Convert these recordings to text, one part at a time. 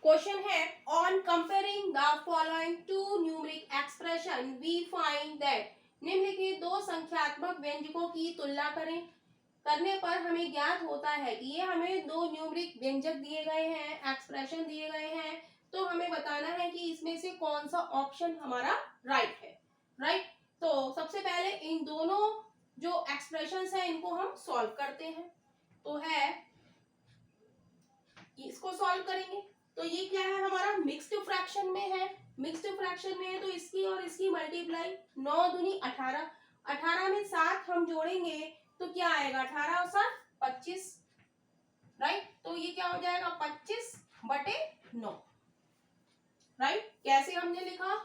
Question है on comparing the following two numeric expression we find that निम्नलिखित दो संख्यात्मक व्यंजकों की तुलना करने पर हमें ज्ञात होता है कि ये हमें दो न्यूमेरिक व्यंजक दिए गए हैं, एक्सप्रेशन दिए गए हैं, तो हमें बताना है कि इसमें से कौन सा ऑप्शन हमारा राइट है। राइट, तो सबसे पहले इन दोनों जो एक्सप्रेशंस हैं इनको हम सॉल्व करते हैं। तो है इसको सॉल्व करेंगे तो ये क्या है हमारा मिक्स्ड फ्रैक्शन में है। मिक्स्ड फ्रैक्शन में है तो इसकी और इसकी मल्टीप्लाई 9 दूनी 18, 18 में 7 हम जोड़ेंगे तो क्या आएगा 18 और 7 25। राइट, तो ये क्या हो जाएगा 25/9। राइट, कैसे हमने लिखा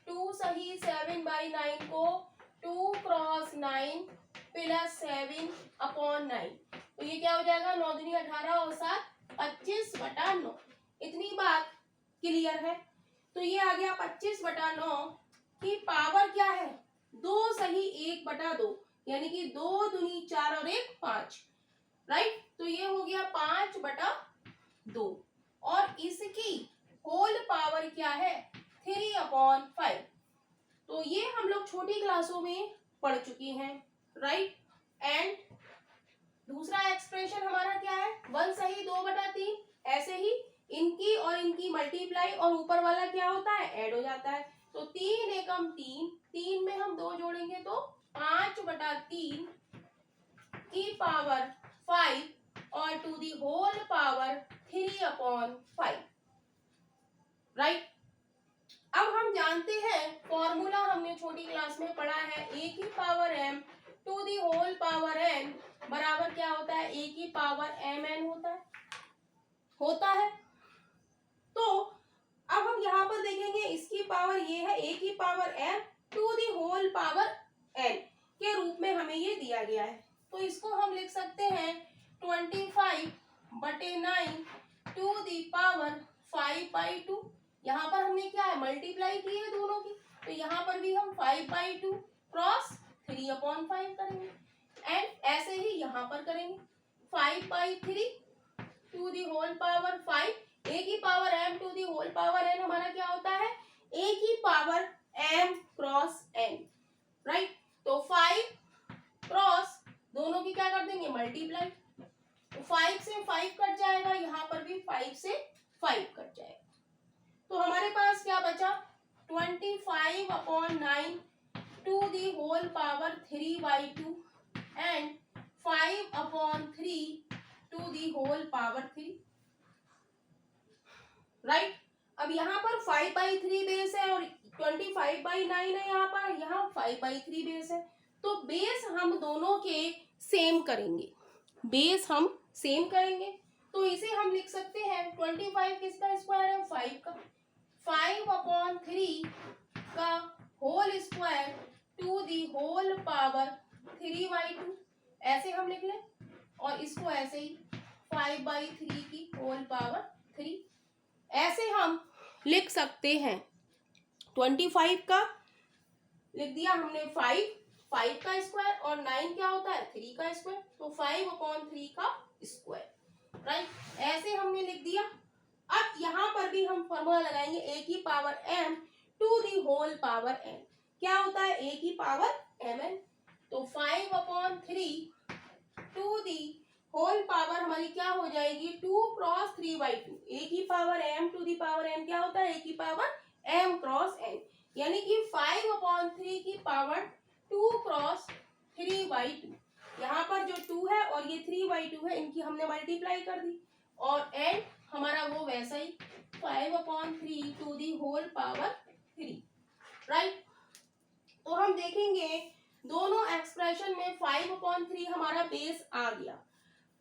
2 सही 7/9 को 2 क्रॉस 9 प्लस 7/9, तो ये क्या हो जाएगा 9 दूनी 18 और 7 25/9। इतनी बात क्लियर है। तो ये आ गया 25/9 की पावर क्या है 2 सही 1/2, यानी कि 2 दूनी 4 और 1 5। राइट, तो ये हो गया 5/2 और इसकी होल पावर क्या है 3/5। तो ये हम लोग छोटी क्लासों में पढ़ चुके हैं। राइट, एंड दूसरा एक्सप्रेशन हमारा क्या है 1 सही 2/3, ऐसे ही इनकी और इनकी मल्टीप्लाई और ऊपर वाला क्या होता है ऐड हो जाता है। तो 3 एकम 3, 3 में हम 2 जोड़ेंगे तो 5/3 की पावर 5 और to the whole power 3/5। Right, अब हम जानते हैं फॉर्मूला हमने छोटी क्लास में पढ़ा है a की power m to the whole power n बराबर क्या होता है a की पावर mn होता है। तो अब हम यहाँ पर देखेंगे इसकी पावर ये है a की power m to the whole power n के रूप में हमें ये दिया गया है। तो इसको हम लिख सकते हैं 25/9 टू दी पावर 5/2। यहाँ पर हमने क्या है मल्टीप्लाई की है दोनों की, तो यहाँ पर भी हम 5/2 क्रॉस 3/5 करेंगे एंड ऐसे ही यहाँ पर करेंगे 5/3 to the whole power 5। a की power m to the whole power n हमारा क्या होता है a की power m cross n। Right, तो 5 क्रॉस दोनों की क्या कर देंगे मल्टीप्लाई, तो 5 से 5 कट जाएगा, यहाँ पर भी 5 से 5 कट जाएगा। तो हमारे पास क्या बचा 25/9 to the whole power 3/2 and 5/3 to the whole power 3। Right, अब यहाँ पर 5/3 बेस है और 25/9 है, यहाँ 5/3 बेस है, तो बेस हम दोनों के सेम करेंगे, बेस हम सेम करेंगे। तो इसे हम लिख सकते हैं 25 किसका स्क्वायर है 5 का, 5/3 का whole square to the whole power 3/2, ऐसे हम लिख लें, और इसको ऐसे ही 5/3 की होल पावर 3 ऐसे हम लिख सकते हैं। 25 का लिख दिया हमने 5 का स्क्वायर और 9 क्या होता है 3 का स्क्वायर, तो 5/3 का स्क्वायर। राइट, ऐसे हमने लिख दिया। अब यहाँ पर भी हम फॉर्मूला लगाएंगे a की power m to the whole power n, क्या होता है a की पावर mn, तो 5/3 टू दी होल पावर हमारी क्या हो जाएगी 2 क्रॉस 3/2, a की power m to the power n क्या होता है a की पावर m क्रॉस n, यानी कि 5/3 की पावर 2 क्रॉस 3/2। यहाँ पर जो 2 है और ये 3/2 है, इनकी हमने मल्टीप्लाई कर दी और n हमारा वो वैसा ही 5/3 to the whole power 3। Right, तो हम देखेंगे दोनों एक्सप्रेशन में 5/3 हमारा बेस आ गया।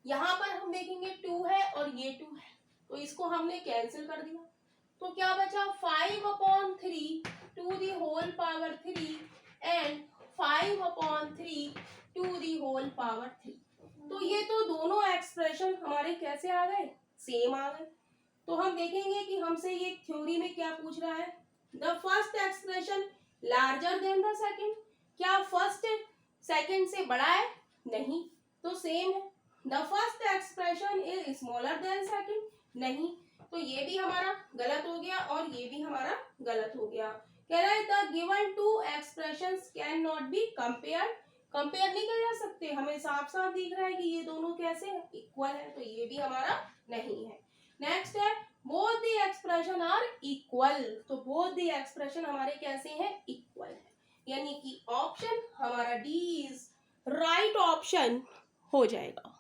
यहाँ पर हम देखेंगे 2 है और ये 2 है, तो इसको हमने कैंसिल कर दिया, तो क्या बचा 5/3 to the whole power 3 and 5/3 to the whole power 3। तो ये तो दोनों एक्सप्रेशन हमारे कैसे आ गए सेम आ गए। तो हम देखेंगे कि हमसे ये थ्योरी में क्या पूछ रहा है, the first expression larger than the second, क्या फर्स्ट सेकंड से बड़ा है नहीं, तो सेम है। The first expression is smaller than second नहीं, तो ये भी हमारा गलत हो गया और ये भी हमारा गलत हो गया। कह रहा है the given two expressions can not be compared, compare नहीं कर सकते, हमें साफ साफ दिख रहा है कि ये दोनों कैसे है, इक्वल है, तो ये भी हमारा नहीं है। नेक्स्ट है both the expression are equal, तो बोथ द एक्सप्रेशन हमारे कैसे हैं, इक्वल है, यानी कि ऑप्शन हमारा डी इज राइट ऑप्शन हो जाएगा।